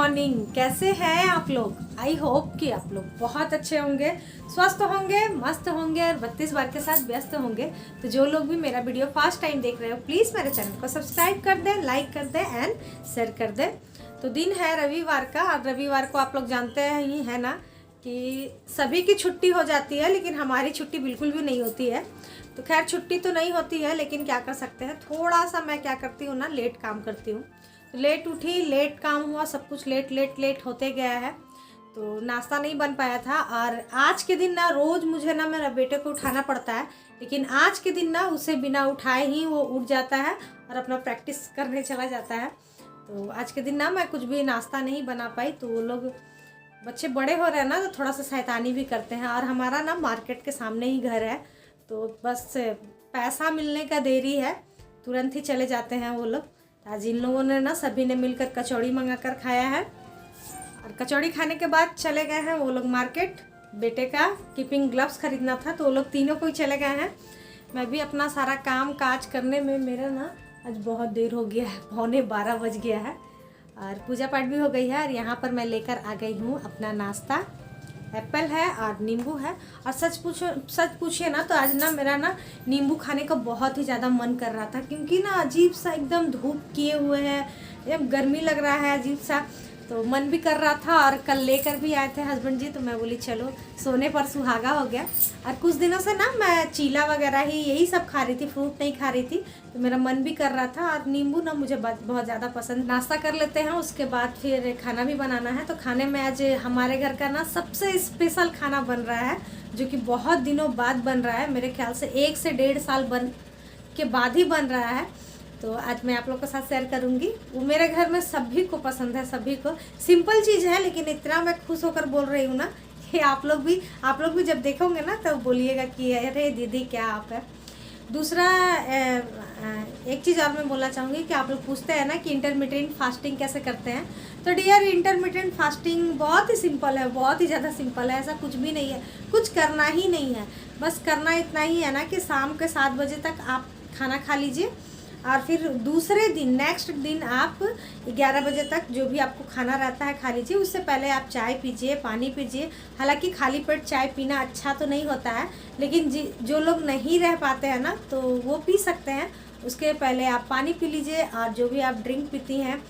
Morning. कैसे हैं आप लोग? आई होप कि आप लोग बहुत अच्छे होंगे, स्वस्थ होंगे, मस्त होंगे और 32 बार के साथ व्यस्त होंगे। तो जो लोग भी मेरा वीडियो फर्स्ट टाइम देख रहे हो, प्लीज़ मेरे चैनल को सब्सक्राइब कर दें, लाइक कर दें एंड शेयर कर दें। तो दिन है रविवार का, और रविवार को आप लोग जानते हैं ही है ना कि सभी की छुट्टी हो जाती है, लेकिन हमारी छुट्टी बिल्कुल भी नहीं होती है। तो खैर छुट्टी तो नहीं होती है, लेकिन क्या कर सकते हैं, थोड़ा सा मैं क्या करती हूँ ना, लेट काम करती हूँ। लेट उठी, लेट काम हुआ, सब कुछ लेट लेट लेट होते गया है। तो नाश्ता नहीं बन पाया था। और आज के दिन ना रोज़ मुझे ना मेरा बेटे को उठाना पड़ता है, लेकिन आज के दिन ना उसे बिना उठाए ही वो उठ जाता है और अपना प्रैक्टिस करने चला जाता है। तो आज के दिन ना मैं कुछ भी नाश्ता नहीं बना पाई। तो वो लोग बच्चे बड़े हो रहे हैं ना, तो थोड़ा सा शैतानी भी करते हैं। और हमारा ना मार्केट के सामने ही घर है, तो बस पैसा मिलने का देरी है, तुरंत ही चले जाते हैं वो लोग। आज इन लोगों ने ना सभी ने मिलकर कचौड़ी मंगा कर खाया है, और कचौड़ी खाने के बाद चले गए हैं वो लोग मार्केट। बेटे का कीपिंग ग्लव्स खरीदना था, तो वो लोग तीनों को ही चले गए हैं। मैं भी अपना सारा काम काज करने में मेरा ना आज बहुत देर हो गया है, 11:15 बज गया है। और पूजा पाठ भी हो गई है। और यहाँ पर मैं लेकर आ गई हूँ अपना नाश्ता। एप्पल है और नींबू है। और सच पूछिए ना, तो आज ना मेरा ना नींबू खाने का बहुत ही ज़्यादा मन कर रहा था, क्योंकि ना अजीब सा एकदम धूप किए हुए है, एकदम गर्मी लग रहा है अजीब सा। तो मन भी कर रहा था। और कल लेकर भी आए थे हस्बैंड जी, तो मैं बोली चलो, सोने पर सुहागा हो गया। और कुछ दिनों से ना मैं चीला वगैरह ही यही सब खा रही थी, फ्रूट नहीं खा रही थी। तो मेरा मन भी कर रहा था। और नींबू ना मुझे बहुत ज़्यादा पसंद। नाश्ता कर लेते हैं, उसके बाद फिर खाना भी बनाना है। तो खाने में आज हमारे घर का ना सबसे स्पेशल खाना बन रहा है, जो कि बहुत दिनों बाद बन रहा है। मेरे ख्याल से 1 से 1.5 साल बन के बाद ही बन रहा है। तो आज मैं आप लोग के साथ शेयर करूंगी। वो मेरे घर में सभी को पसंद है, सभी को। सिंपल चीज़ है, लेकिन इतना मैं खुश होकर बोल रही हूँ ना कि आप लोग भी जब देखोगे ना, तो बोलिएगा कि अरे दीदी क्या आप है। दूसरा एक चीज़ और मैं बोलना चाहूँगी कि आप लोग पूछते हैं ना कि इंटरमिटेंट फास्टिंग कैसे करते हैं। तो डियर, इंटरमिटेंट फास्टिंग बहुत ही सिंपल है, बहुत ही ज़्यादा सिंपल है। ऐसा कुछ भी नहीं है, कुछ करना ही नहीं है। बस करना इतना ही है ना कि शाम के 7 बजे तक आप खाना खा लीजिए, और फिर दूसरे दिन नेक्स्ट दिन आप 11 बजे तक जो भी आपको खाना रहता है खा लीजिए। उससे पहले आप चाय पीजिए, पानी पीजिए। हालांकि खाली पेट चाय पीना अच्छा तो नहीं होता है, लेकिन जो लोग नहीं रह पाते हैं ना, तो वो पी सकते हैं। उसके पहले आप पानी पी लीजिए। और जो भी आप ड्रिंक पीती हैं,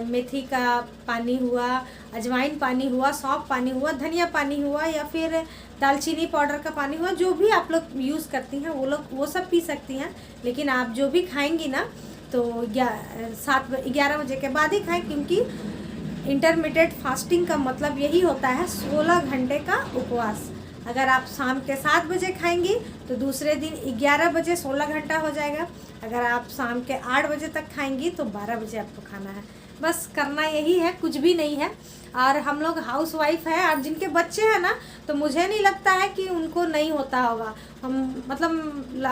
मेथी का पानी हुआ, अजवाइन पानी हुआ, सौंफ पानी हुआ, धनिया पानी हुआ, या फिर दालचीनी पाउडर का पानी हुआ, जो भी आप लोग यूज़ करती हैं वो सब पी सकती हैं। लेकिन आप जो भी खाएंगी ना, तो 11 बजे के बाद ही खाएं, क्योंकि इंटरमिटेंट फास्टिंग का मतलब यही होता है 16 घंटे का उपवास। अगर आप शाम के 7 बजे खाएंगी, तो दूसरे दिन 11 बजे 16 घंटा हो जाएगा। अगर आप शाम के 8 बजे तक खाएंगी, तो 12 बजे आपको खाना है। बस करना यही है, कुछ भी नहीं है। और हम लोग हाउस वाइफ है, और जिनके बच्चे हैं ना, तो मुझे नहीं लगता है कि उनको नहीं होता होगा। हम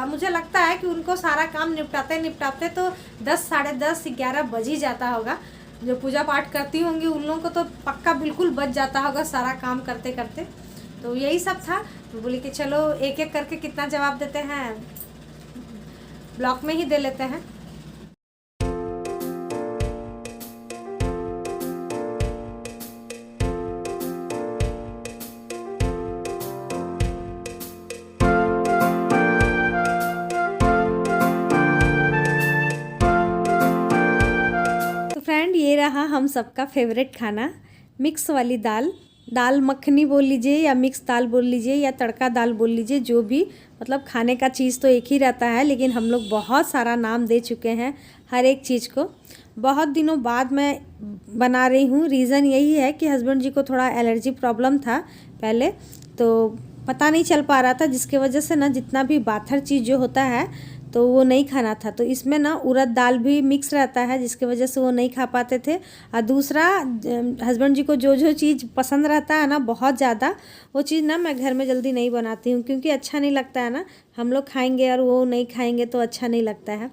मुझे लगता है कि उनको सारा काम निपटाते तो 10, साढ़े 10, 11 बज ही जाता होगा। जो पूजा पाठ करती होंगी उन लोगों को तो पक्का बिल्कुल बच जाता होगा सारा काम करते करते। तो यही सब था। तो बोली कि चलो एक एक करके कितना जवाब देते हैं, ब्लॉग में ही दे लेते हैं। तो फ्रेंड, ये रहा हम सबका फेवरेट खाना, मिक्स वाली दाल मखनी बोल लीजिए, या मिक्स दाल बोल लीजिए, या तड़का दाल बोल लीजिए। जो भी मतलब खाने का चीज़ तो एक ही रहता है, लेकिन हम लोग बहुत सारा नाम दे चुके हैं हर एक चीज़ को। बहुत दिनों बाद मैं बना रही हूँ। रीज़न यही है कि हस्बैंड जी को थोड़ा एलर्जी प्रॉब्लम था पहले, तो पता नहीं चल पा रहा था, जिसके वजह से ना जितना भी बाथर चीज़ जो होता है तो वो नहीं खाना था। तो इसमें ना उड़द दाल भी मिक्स रहता है, जिसके वजह से वो नहीं खा पाते थे। और दूसरा, हस्बैंड जी को जो चीज़ पसंद रहता है ना बहुत ज़्यादा, वो चीज़ ना मैं घर में जल्दी नहीं बनाती हूँ, क्योंकि अच्छा नहीं लगता है ना। हम लोग खाएंगे और वो नहीं खाएंगे तो अच्छा नहीं लगता है।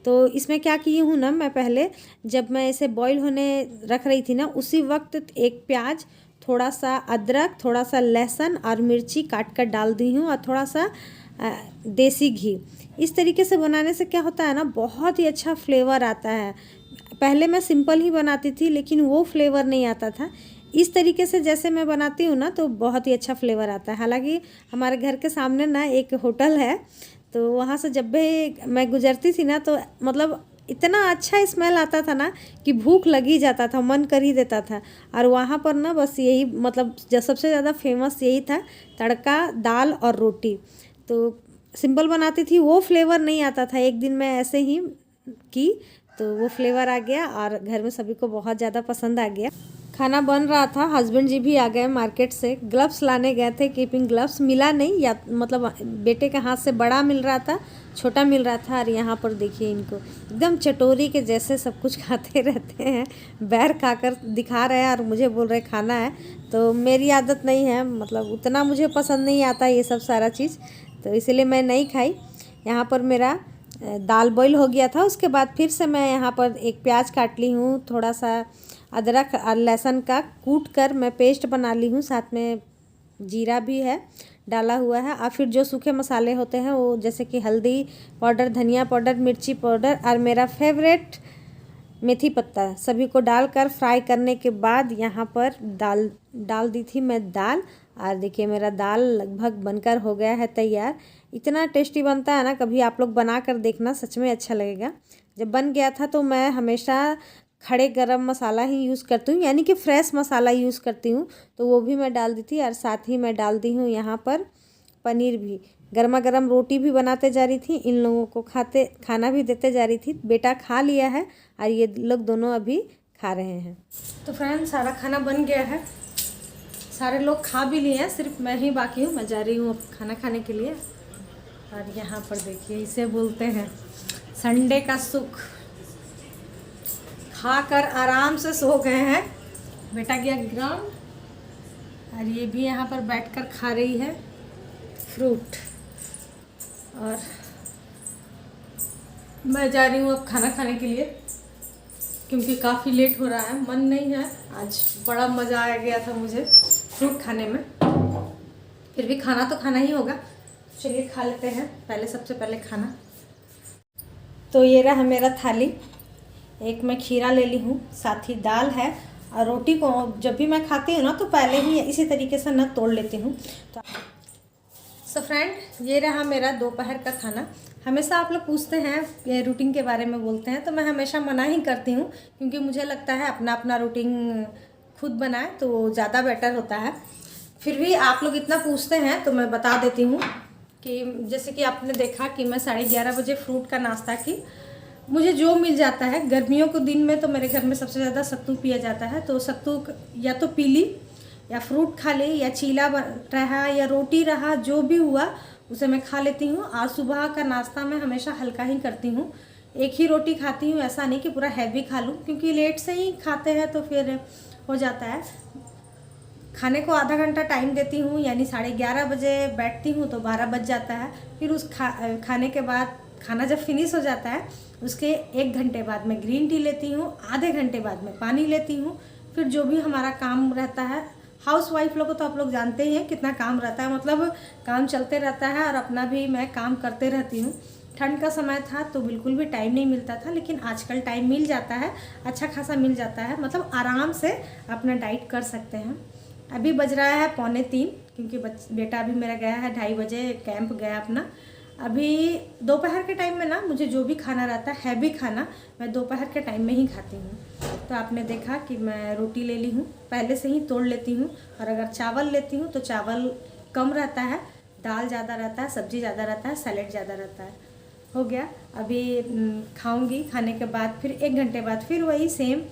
तो इसमें क्या की हूँ ना, मैं पहले जब मैं इसे बॉईल होने रख रही थी ना, उसी वक्त एक प्याज, थोड़ा सा अदरक, थोड़ा सा लहसुन और मिर्ची काट कर डाल दी हूँ, और थोड़ा सा देसी घी। इस तरीके से बनाने से क्या होता है ना, बहुत ही अच्छा फ्लेवर आता है। पहले मैं सिंपल ही बनाती थी, लेकिन वो फ्लेवर नहीं आता था। इस तरीके से जैसे मैं बनाती हूँ ना, तो बहुत ही अच्छा फ्लेवर आता है। हालांकि हमारे घर के सामने ना एक होटल है, तो वहाँ से जब भी मैं गुजरती थी ना, तो मतलब इतना अच्छा स्मेल आता था ना कि भूख लग ही जाता था, मन कर ही देता था। और वहाँ पर ना बस यही मतलब सबसे ज़्यादा फेमस यही था, तड़का, दाल और रोटी। तो सिंपल बनाती थी, वो फ्लेवर नहीं आता था। एक दिन मैं ऐसे ही की तो वो फ्लेवर आ गया और घर में सभी को बहुत ज़्यादा पसंद आ गया। खाना बन रहा था, हस्बैंड जी भी आ गए मार्केट से, ग्लव्स लाने गए थे, कीपिंग ग्लव्स मिला नहीं, या मतलब बेटे के हाथ से बड़ा मिल रहा था, छोटा मिल रहा था। और यहाँ पर देखिए इनको एकदम चटोरी के जैसे सब कुछ खाते रहते हैं, बैर खाकर दिखा रहे हैं और मुझे बोल रहे खाना है। तो मेरी आदत नहीं है, मतलब उतना मुझे पसंद नहीं आता ये सब सारा चीज़, तो इसीलिए मैं नहीं खाई। यहाँ पर मेरा दाल बॉईल हो गया था, उसके बाद फिर से मैं यहाँ पर एक प्याज काट ली हूँ, थोड़ा सा अदरक और लहसुन का कूट कर मैं पेस्ट बना ली हूँ, साथ में जीरा भी है डाला हुआ है। और फिर जो सूखे मसाले होते हैं वो, जैसे कि हल्दी पाउडर, धनिया पाउडर, मिर्ची पाउडर और मेरा फेवरेट मेथी पत्ता, सभी को डालकर फ्राई करने के बाद यहाँ पर डाल दी थी मैं दाल। और देखिए मेरा दाल लगभग बनकर हो गया है तैयार। इतना टेस्टी बनता है ना, कभी आप लोग बना कर देखना, सच में अच्छा लगेगा। जब बन गया था तो मैं हमेशा खड़े गरम मसाला ही यूज़ करती हूँ, यानी कि फ्रेश मसाला यूज़ करती हूँ, तो वो भी मैं डाल दी थी। और साथ ही मैं डाल दी हूँ यहाँ पर पनीर भी। गर्मा गर्म रोटी भी बनाते जा रही थी, इन लोगों को खाना भी देते जा रही थी। बेटा खा लिया है और ये लोग दोनों अभी खा रहे हैं। तो फ्रेंड्स, सारा खाना बन गया है, सारे लोग खा भी लिए हैं, सिर्फ मैं ही बाकी हूँ। मैं जा रही हूँ अब खाना खाने के लिए। और यहाँ पर देखिए, इसे बोलते हैं संडे का सुख। खाकर आराम से सो गए हैं। बेटा गया ग्राउंड और ये भी यहाँ पर बैठकर खा रही है फ्रूट। और मैं जा रही हूँ अब खाना खाने के लिए, क्योंकि काफ़ी लेट हो रहा है, मन नहीं है। आज बड़ा मज़ा आ गया था मुझे फ्रूट खाने में, फिर भी खाना तो खाना ही होगा। चलिए खा लेते हैं सबसे पहले खाना। तो ये रहा मेरा थाली, एक मैं खीरा ले ली हूँ, साथ ही दाल है। और रोटी को जब भी मैं खाती हूँ ना, तो पहले ही इसी तरीके से ना तोड़ लेती हूँ। तो सो फ्रेंड, ये रहा मेरा दोपहर का खाना। हमेशा आप लोग पूछते हैं, ये रूटीन के बारे में बोलते हैं, तो मैं हमेशा मना ही करती हूँ, क्योंकि मुझे लगता है अपना अपना रूटीन खुद बनाए तो ज़्यादा बेटर होता है। फिर भी आप लोग इतना पूछते हैं तो मैं बता देती हूँ कि जैसे कि आपने देखा कि मैं 11:30 बजे फ्रूट का नाश्ता की। मुझे जो मिल जाता है, गर्मियों के दिन में तो मेरे घर में सबसे ज़्यादा सत्तू पिया जाता है, तो सत्तू या तो पी ली, या फ्रूट खा ली, या चीला रहा, या रोटी रहा, जो भी हुआ उसे मैं खा लेती हूँ। और सुबह का नाश्ता मैं हमेशा हल्का ही करती हूँ, एक ही रोटी खाती हूँ, ऐसा नहीं कि पूरा हैवी खा लूँ, क्योंकि लेट से ही खाते हैं तो फिर हो जाता है। खाने को आधा घंटा टाइम देती हूँ, यानी 11:30 बजे बैठती हूँ तो 12 बज जाता है। फिर उस खाने के बाद, खाना जब फिनिश हो जाता है, उसके 1 घंटे बाद मैं ग्रीन टी लेती हूँ, आधे घंटे बाद मैं पानी लेती हूँ। फिर जो भी हमारा काम रहता है, हाउस वाइफ लोगों को तो आप लोग जानते ही हैं कितना काम रहता है, मतलब काम चलते रहता है और अपना भी मैं काम करते रहती हूँ। ठंड का समय था तो बिल्कुल भी टाइम नहीं मिलता था, लेकिन आजकल टाइम मिल जाता है, अच्छा खासा मिल जाता है, मतलब आराम से अपना डाइट कर सकते हैं। अभी बज रहा है 2:45, क्योंकि बेटा अभी मेरा गया है 2:30 बजे कैंप गया अपना। अभी दोपहर के टाइम में ना मुझे जो भी खाना रहता है, हैवी खाना, मैं दोपहर के टाइम में ही खाती हूँ। तो आपने देखा कि मैं रोटी ले ली हूँ, पहले से ही तोड़ लेती हूँ। और अगर चावल लेती हूँ तो चावल कम रहता है, दाल ज़्यादा रहता है, सब्ज़ी ज़्यादा रहता है, सैलेड ज़्यादा रहता है। हो गया, अभी खाऊंगी। खाने के बाद फिर 1 घंटे बाद फिर वही सेम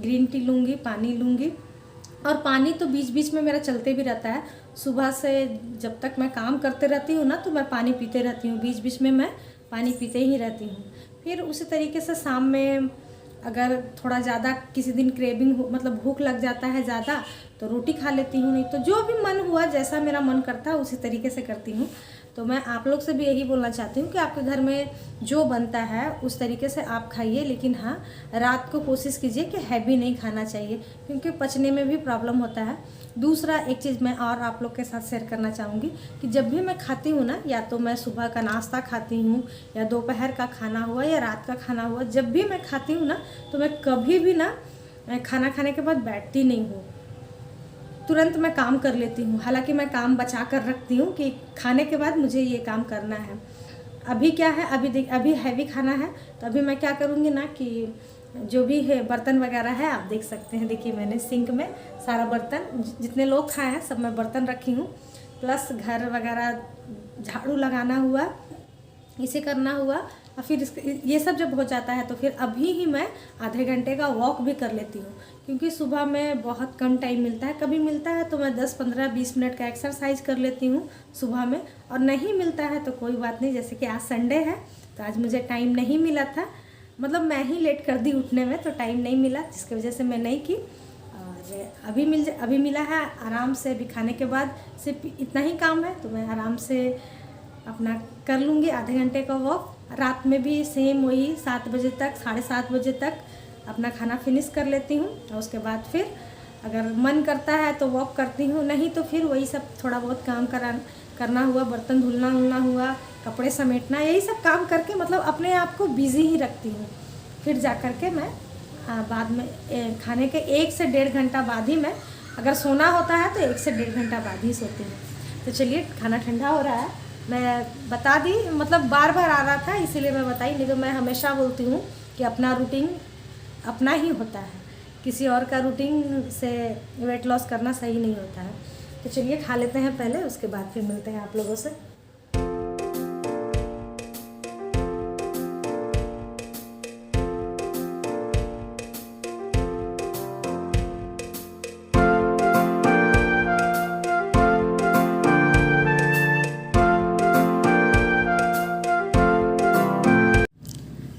ग्रीन टी लूँगी, पानी लूँगी। और पानी तो बीच बीच में मेरा चलते भी रहता है, सुबह से जब तक मैं काम करते रहती हूँ ना, तो मैं पानी पीते रहती हूँ, बीच बीच में मैं पानी पीते ही रहती हूँ। फिर उसी तरीके से शाम में अगर थोड़ा ज़्यादा किसी दिन क्रेविंग मतलब भूख लग जाता है ज़्यादा, तो रोटी खा लेती हूँ, नहीं तो जो भी मन हुआ, जैसा मेरा मन करता है उसी तरीके से करती हूँ। तो मैं आप लोग से भी यही बोलना चाहती हूँ कि आपके घर में जो बनता है उस तरीके से आप खाइए, लेकिन हाँ रात को कोशिश कीजिए कि हैवी नहीं खाना चाहिए, क्योंकि पचने में भी प्रॉब्लम होता है। दूसरा एक चीज़ मैं और आप लोग के साथ शेयर करना चाहूँगी कि जब भी मैं खाती हूँ ना, या तो मैं सुबह का नाश्ता खाती हूँ या दोपहर का खाना हुआ या रात का खाना हुआ, जब भी मैं खाती हूँ ना तो मैं कभी भी ना खाना खाने के बाद बैठती नहीं हूँ, तुरंत मैं काम कर लेती हूँ। हालांकि मैं काम बचा कर रखती हूँ कि खाने के बाद मुझे ये काम करना है। अभी क्या है, अभी हैवी खाना है, तो अभी मैं क्या करूँगी ना कि जो भी है बर्तन वगैरह है आप देख सकते हैं। देखिए मैंने सिंक में सारा बर्तन, जितने लोग खाए हैं सब मैं बर्तन रखी हूँ, प्लस घर वगैरह झाड़ू लगाना हुआ, इसे करना हुआ, और फिर ये सब जब हो जाता है तो फिर अभी ही मैं आधे घंटे का वॉक भी कर लेती हूँ, क्योंकि सुबह में बहुत कम टाइम मिलता है। कभी मिलता है तो मैं 10-15-20 मिनट का एक्सरसाइज कर लेती हूँ सुबह में, और नहीं मिलता है तो कोई बात नहीं। जैसे कि आज संडे है तो आज मुझे टाइम नहीं मिला था, मतलब मैं ही लेट कर दी उठने में, तो टाइम नहीं मिला, जिसकी वजह से मैं नहीं की। और अभी मिला है आराम से। अभी खाने के बाद सिर्फ इतना ही काम है, तो मैं आराम से अपना कर लूँगी आधे घंटे का वॉक। रात में भी सेम वही 7 बजे तक, 7:30 बजे तक अपना खाना फिनिश कर लेती हूँ, और उसके बाद फिर अगर मन करता है तो वॉक करती हूँ, नहीं तो फिर वही सब थोड़ा बहुत काम करना हुआ, बर्तन धुलना हुआ, कपड़े समेटना, यही सब काम करके मतलब अपने आप को बिज़ी ही रखती हूँ। फिर जा कर के मैं बाद में खाने के 1 से 1.5 घंटा बाद ही मैं, अगर सोना होता है तो 1 से 1.5 घंटा बाद ही सोती हूँ। तो चलिए, खाना ठंडा हो रहा है, मैं बता दी, मतलब बार बार आ रहा था इसीलिए मैं बताई, नहीं तो मैं हमेशा बोलती हूँ कि अपना रूटीन अपना ही होता है, किसी और का रूटीन से वेट लॉस करना सही नहीं होता है। तो चलिए खा लेते हैं पहले, उसके बाद फिर मिलते हैं आप लोगों से।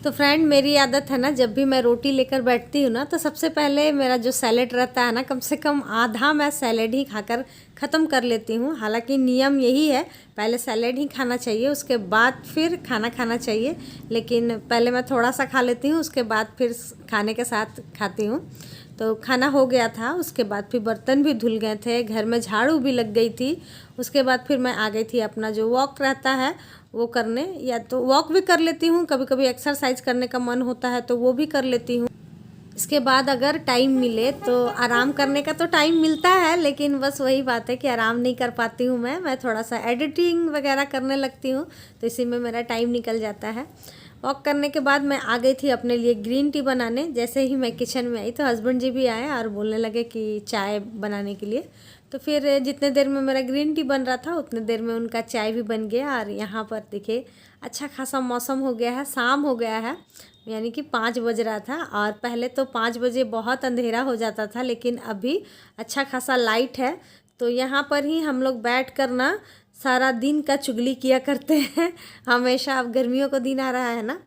तो फ्रेंड, मेरी आदत है ना, जब भी मैं रोटी लेकर बैठती हूँ ना तो सबसे पहले मेरा जो सैलेड रहता है ना, कम से कम आधा मैं सैलेड ही खाकर ख़त्म कर लेती हूँ। हालांकि नियम यही है, पहले सैलेड ही खाना चाहिए, उसके बाद फिर खाना खाना चाहिए, लेकिन पहले मैं थोड़ा सा खा लेती हूँ, उसके बाद फिर खाने के साथ खाती हूँ। तो खाना हो गया था, उसके बाद फिर बर्तन भी धुल गए थे, घर में झाड़ू भी लग गई थी। उसके बाद फिर मैं आ गई थी अपना जो वॉक रहता है वो करने, या तो वॉक भी कर लेती हूँ, कभी कभी एक्सरसाइज करने का मन होता है तो वो भी कर लेती हूँ। इसके बाद अगर टाइम मिले तो आराम करने का तो टाइम मिलता है, लेकिन बस वही बात है कि आराम नहीं कर पाती हूँ। मैं थोड़ा सा एडिटिंग वगैरह करने लगती हूँ, तो इसी में मेरा टाइम निकल जाता है। वॉक करने के बाद मैं आ गई थी अपने लिए ग्रीन टी बनाने। जैसे ही मैं किचन में आई तो हस्बैंड जी भी आए और बोलने लगे कि चाय बनाने के लिए। तो फिर जितने देर में मेरा ग्रीन टी बन रहा था उतने देर में उनका चाय भी बन गया। और यहाँ पर देखिए अच्छा खासा मौसम हो गया है, शाम हो गया है, यानी कि 5 बज रहा था। और पहले तो 5 बजे बहुत अंधेरा हो जाता था, लेकिन अभी अच्छा खासा लाइट है। तो यहाँ पर ही हम लोग बैठ कर ना सारा दिन का चुगली किया करते हैं। हमेशा, अब गर्मियों का दिन आ रहा है ना,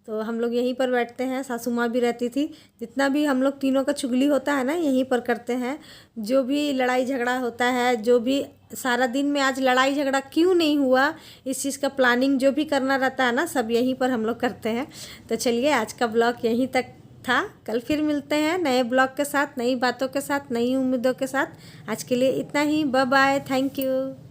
तो हम लोग यहीं पर बैठते हैं। सासू माँ भी रहती थी, जितना भी हम लोग तीनों का चुगली होता है ना यहीं पर करते हैं। जो भी लड़ाई झगड़ा होता है, जो भी सारा दिन में आज लड़ाई झगड़ा क्यों नहीं हुआ, इस चीज़ का प्लानिंग जो भी करना रहता है ना, सब यहीं पर हम लोग करते हैं। तो चलिए, आज का ब्लॉग यहीं तक था। कल फिर मिलते हैं नए ब्लॉग के साथ, नई बातों के साथ, नई उम्मीदों के साथ। आज के लिए इतना ही, बाय बाय, थैंक यू।